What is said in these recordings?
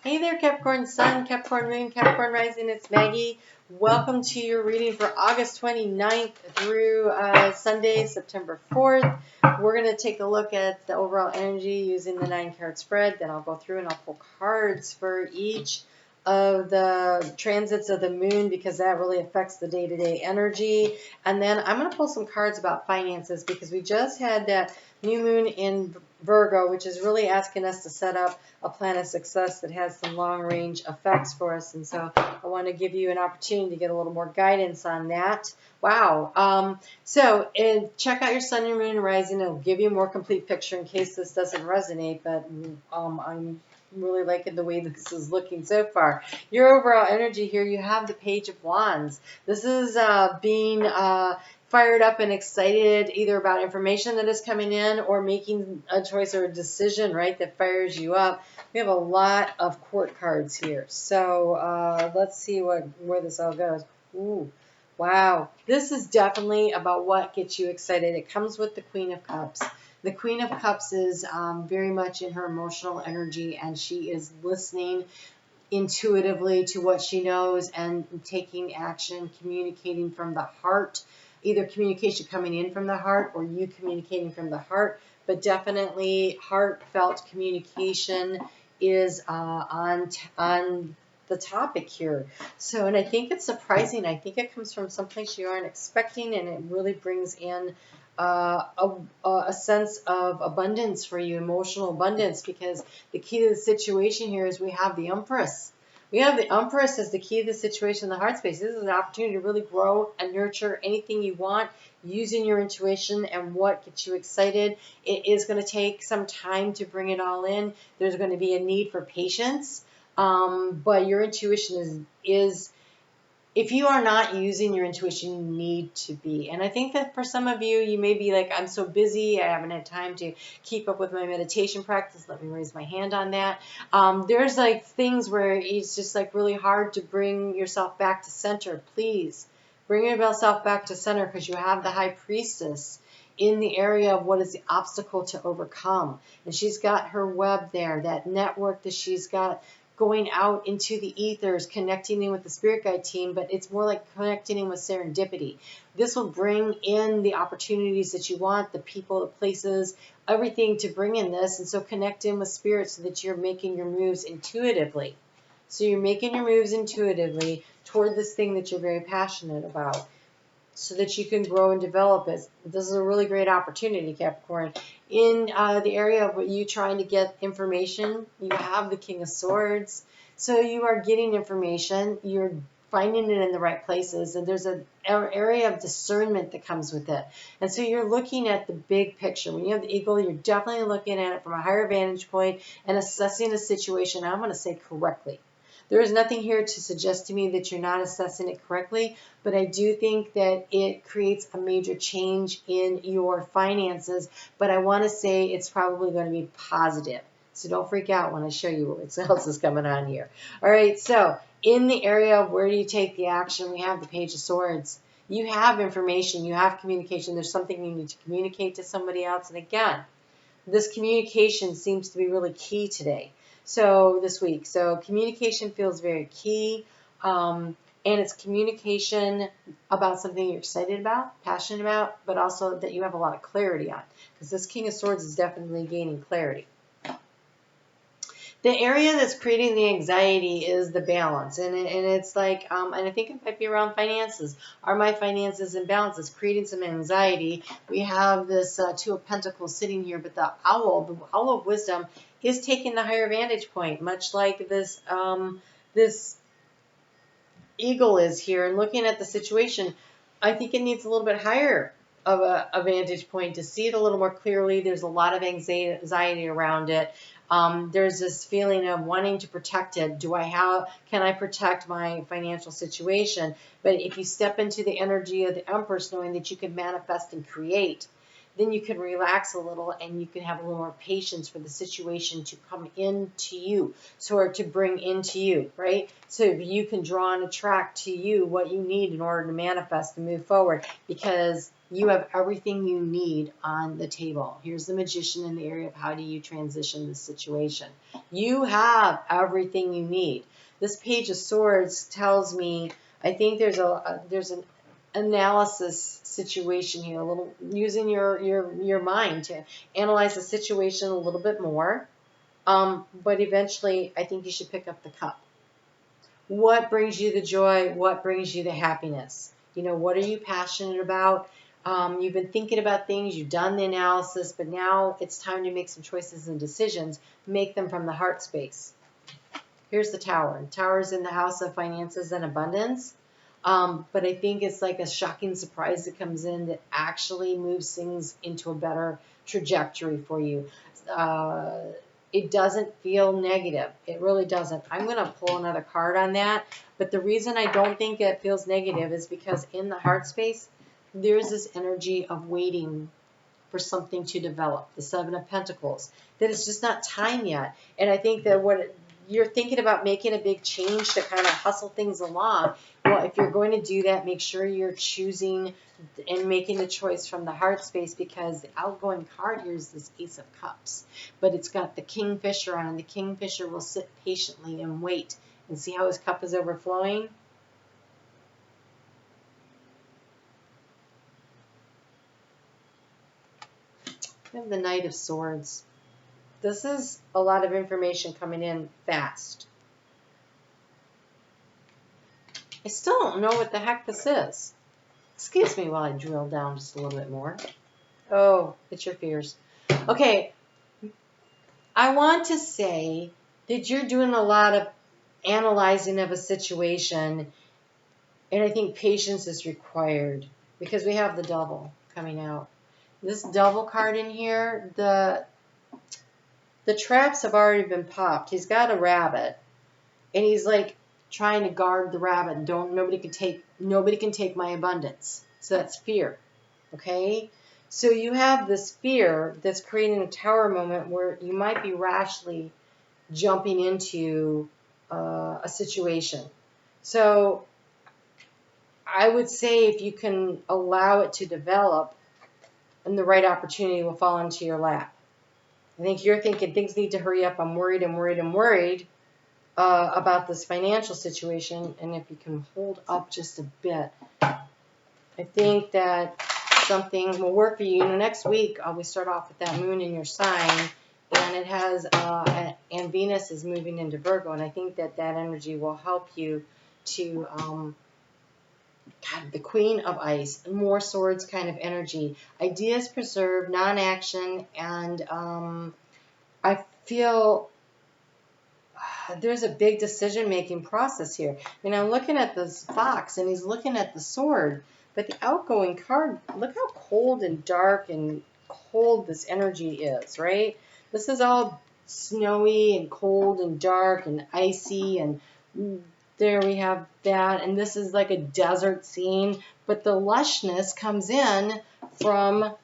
Hey there, Capricorn Sun, Capricorn Moon, Capricorn Rising. It's Maggie. Welcome to your reading for August 29th through Sunday, September 4th. We're going to take a look at the overall energy using the 9-card spread. Then I'll go through and I'll pull cards for each of the transits of the moon because that really affects the day-to-day energy. And then I'm going to pull some cards about finances because we just had that new moon in Virgo, which is really asking us to set up a plan of success that has some long-range effects for us. And so I want to give you an opportunity to get a little more guidance on that. Wow. Check out your sun, your moon, and rising. It'll give you a more complete picture in case this doesn't resonate. But I'm really liking the way this is looking so far. Your overall energy here, you have the Page of Wands. This is being fired up and excited either about information that is coming in or making a choice or a decision, right, that fires you up. We have a lot of court cards here. So let's see where this all goes. Ooh, wow. This is definitely about what gets you excited. It comes with the Queen of Cups. The Queen of Cups is very much in her emotional energy, and she is listening intuitively to what she knows and taking action, communicating from the heart. Either communication coming in from the heart or you communicating from the heart, but definitely heartfelt communication is on the topic here. So, and I think it's surprising. I think it comes from someplace you aren't expecting, and it really brings in a sense of abundance for you, emotional abundance, because the key to the situation here is we have the Empress. We have the Empress as the key to the situation in the heart space. This is an opportunity to really grow and nurture anything you want using your intuition and what gets you excited. It is going to take some time to bring it all in. There's going to be a need for patience, but your intuition is if you are not using your intuition, you need to be. And I think that for some of you, you may be like, I'm so busy, I haven't had time to keep up with my meditation practice. Let me raise my hand on that. There's like things where it's just like really hard to bring yourself back to center. Please bring yourself back to center because you have the High Priestess in the area of what is the obstacle to overcome. And she's got her web there, that network that she's got going out into the ethers, connecting in with the spirit guide team, but it's more like connecting in with serendipity. This will bring in the opportunities that you want, the people, the places, everything to bring in this. And so connect in with spirit so that you're making your moves intuitively. So you're making your moves intuitively toward this thing that you're very passionate about, so that you can grow and develop it. This is a really great opportunity, Capricorn. In the area of you trying to get information, you have the King of Swords. So you are getting information. You're finding it in the right places. And there's an area of discernment that comes with it. And so you're looking at the big picture. When you have the eagle, you're definitely looking at it from a higher vantage point and assessing a situation, I'm going to say correctly. There is nothing here to suggest to me that you're not assessing it correctly, but I do think that it creates a major change in your finances, but I want to say it's probably going to be positive. So don't freak out when I show you what else is coming on here. All right, so in the area of where do you take the action, we have the Page of Swords. You have information, you have communication, there's something you need to communicate to somebody else, and again, this communication seems to be really key today. So this week, so communication feels very key, and it's communication about something you're excited about, passionate about, but also that you have a lot of clarity on, because this King of Swords is definitely gaining clarity. The area that's creating the anxiety is the balance, and it's like, and I think it might be around finances. Are my finances in balance? It's creating some anxiety. We have this Two of Pentacles sitting here, but the Owl of Wisdom, is taking the higher vantage point, much like this this eagle is here, and looking at the situation. I think it needs a little bit higher of a vantage point to see it a little more clearly. There's a lot of anxiety around it. There's this feeling of wanting to protect it. Can I protect my financial situation? But if you step into the energy of the Empress, knowing that you can manifest and create, then you can relax a little and you can have a little more patience for the situation to come into you, or to bring into you, right? So you can draw and attract to you what you need in order to manifest and move forward, because you have everything you need on the table. Here's the Magician in the area of how do you transition this situation. You have everything you need. This Page of Swords tells me, I think there's an analysis situation here, a little using your mind to analyze the situation a little bit more. But eventually, I think you should pick up the cup. What brings you the joy? What brings you the happiness? You know, what are you passionate about? You've been thinking about things, you've done the analysis, but now it's time to make some choices and decisions. Make them from the heart space. Here's the Tower. The Tower is in the house of finances and abundance. But I think it's like a shocking surprise that comes in that actually moves things into a better trajectory for you. It doesn't feel negative. It really doesn't. I'm going to pull another card on that. But the reason I don't think it feels negative is because in the heart space, there's this energy of waiting for something to develop. The Seven of Pentacles. That it's just not time yet. And I think that what you're thinking about making a big change to kind of hustle things along. Well, if you're going to do that, make sure you're choosing and making the choice from the heart space, because the outgoing card here is this Ace of Cups. But it's got the Kingfisher on, and the Kingfisher will sit patiently and wait and see how his cup is overflowing. We have the Knight of Swords. This is a lot of information coming in fast. I still don't know what the heck this is. Excuse me while I drill down just a little bit more. Oh, it's your fears. Okay, I want to say that you're doing a lot of analyzing of a situation, and I think patience is required because we have the Devil coming out. This Devil card in here, the traps have already been popped. He's got a rabbit, and he's like trying to guard the rabbit. Nobody can take my abundance. So that's fear. Okay? So you have this fear that's creating a tower moment where you might be rashly jumping into a situation. So I would say if you can allow it to develop, and the right opportunity will fall into your lap. I think you're thinking things need to hurry up. I'm worried about this financial situation. And if you can hold up just a bit, I think that something will work for you. You know, next week we start off with that moon in your sign, and it has and Venus is moving into Virgo, and I think that energy will help you to God, the Queen of Ice, more swords kind of energy. Ideas preserved, non-action, and I feel there's a big decision-making process here. I mean, I'm looking at this fox, and he's looking at the sword, but the outgoing card, look how cold and dark and cold this energy is, right? This is all snowy and cold and dark and icy, and there we have that, and this is like a desert scene, but the lushness comes in from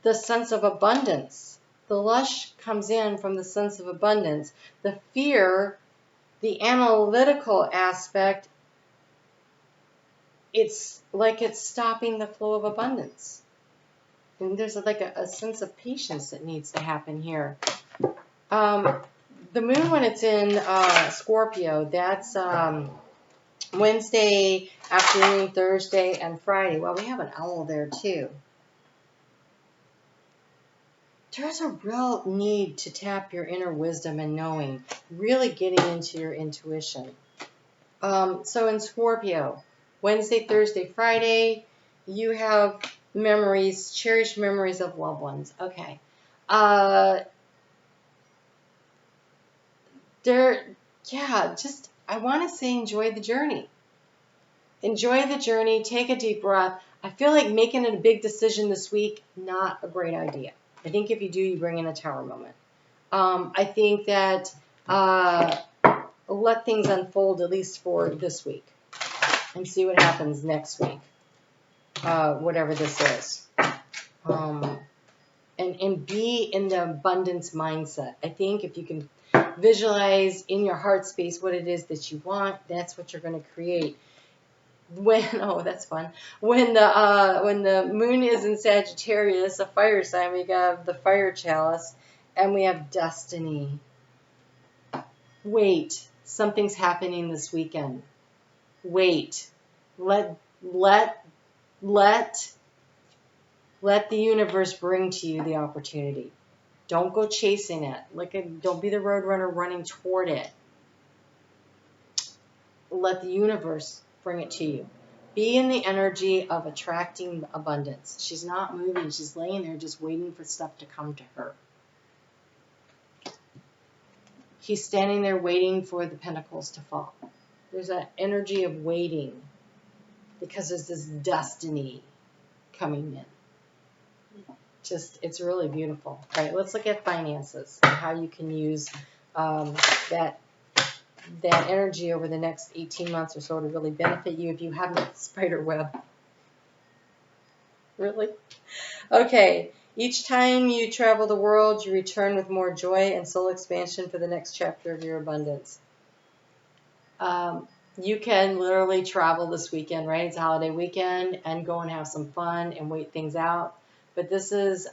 the sense of abundance. The lush comes in from the sense of abundance. The fear, the analytical aspect, it's like it's stopping the flow of abundance. And there's like a sense of patience that needs to happen here. The moon, when it's in Scorpio, that's Wednesday afternoon, Thursday, and Friday. Well, we have an owl there too. There's a real need to tap your inner wisdom and knowing, really getting into your intuition. So in Scorpio, Wednesday, Thursday, Friday, you have memories, cherished memories of loved ones. Okay. I want to say enjoy the journey. Enjoy the journey. Take a deep breath. I feel like making a big decision this week, not a great idea. I think if you do, you bring in a tower moment. I think that let things unfold at least for this week and see what happens next week, whatever this is. and be in the abundance mindset. I think if you can visualize in your heart space what it is that you want, that's what you're going to create. Oh, that's fun. When the moon is in Sagittarius, a fire sign, we have the fire chalice, and we have destiny. Wait, something's happening this weekend. Wait, let the universe bring to you the opportunity. Don't go chasing it. Don't be the road runner running toward it. Let the universe bring it to you. Be in the energy of attracting abundance. She's not moving. She's laying there just waiting for stuff to come to her. He's standing there waiting for the pentacles to fall. There's an energy of waiting because there's this destiny coming in. It's really beautiful. All right, let's look at finances and how you can use that energy over the next 18 months or so to really benefit you if you have that spider web. Really? Okay. Each time you travel the world, you return with more joy and soul expansion for the next chapter of your abundance. You can literally travel this weekend, right? It's a holiday weekend, and go and have some fun and wait things out. But this is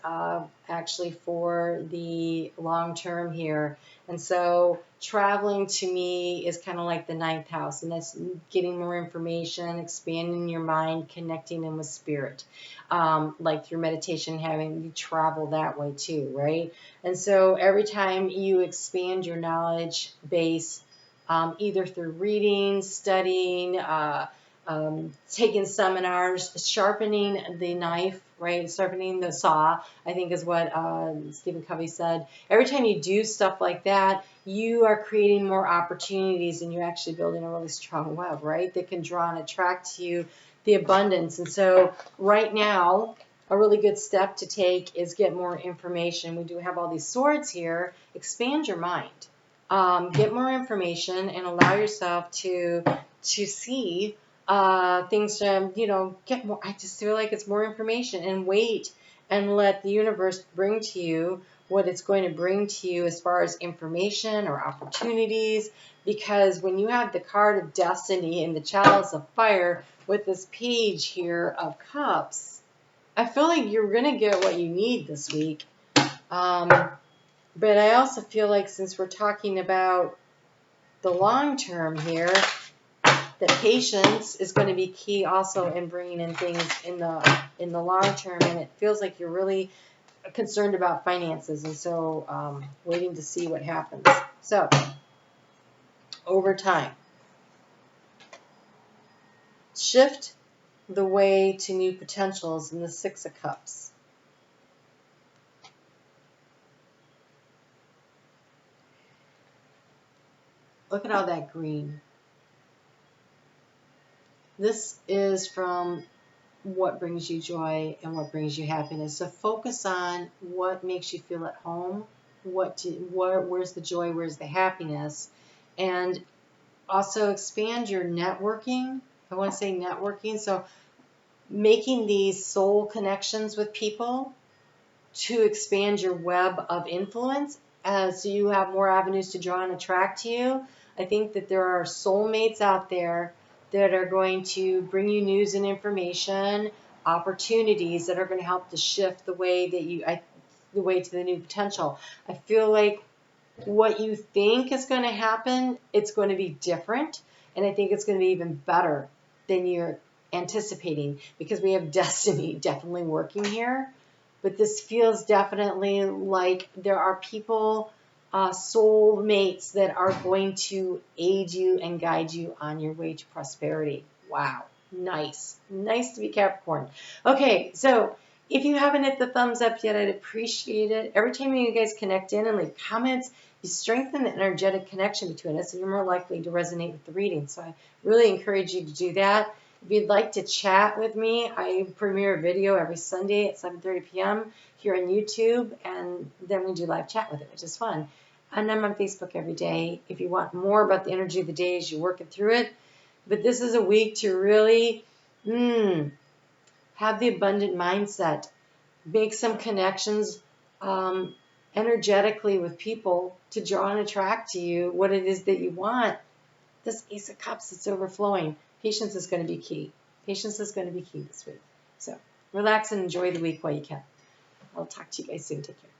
actually for the long term here. And so traveling to me is kind of like the ninth house, and that's getting more information, expanding your mind, connecting in with spirit. Like through meditation, having you travel that way too, right? And so every time you expand your knowledge base, either through reading, studying, taking seminars, sharpening the knife, right? Sharpening the saw, I think is what Stephen Covey said. Every time you do stuff like that, you are creating more opportunities, and you're actually building a really strong web, right? That can draw and attract to you the abundance. And so right now, a really good step to take is get more information. We do have all these swords here. Expand your mind. Get more information and allow yourself to see things to, get more. I just feel like it's more information, and wait and let the universe bring to you what it's going to bring to you as far as information or opportunities. Because when you have the card of destiny and the chalice of fire with this page here of cups, I feel like you're going to get what you need this week. But I also feel like since we're talking about the long term here, that patience is going to be key also in bringing in things in the long term. And it feels like you're really concerned about finances, and so waiting to see what happens. So over time, shift the way to new potentials in the Six of Cups. Look at all that green. This is from what brings you joy and what brings you happiness. So focus on what makes you feel at home, where's the joy, where's the happiness, and also expand your networking. I want to say networking. So making these soul connections with people to expand your web of influence, so you have more avenues to draw and attract to you. I think that there are soulmates out there that are going to bring you news and information, opportunities that are going to help to shift the way that the way to the new potential. I feel like what you think is going to happen, it's going to be different, and I think it's going to be even better than you're anticipating, because we have destiny definitely working here. But this feels definitely like there are people, soul mates, that are going to aid you and guide you on your way to prosperity. Wow. Nice. Nice to be Capricorn. Okay, so if you haven't hit the thumbs up yet, I'd appreciate it. Every time you guys connect in and leave comments, you strengthen the energetic connection between us, and you're more likely to resonate with the reading. So I really encourage you to do that. If you'd like to chat with me, I premiere a video every Sunday at 7:30 p.m. here on YouTube, and then we do live chat with it, which is fun. And I'm on Facebook every day if you want more about the energy of the day as you're working through it. But this is a week to really have the abundant mindset. make some connections energetically with people to draw and attract to you what it is that you want. This Ace of Cups, it's overflowing. Patience is going to be key. Patience is going to be key this week. So relax and enjoy the week while you can. I'll talk to you guys soon. Take care.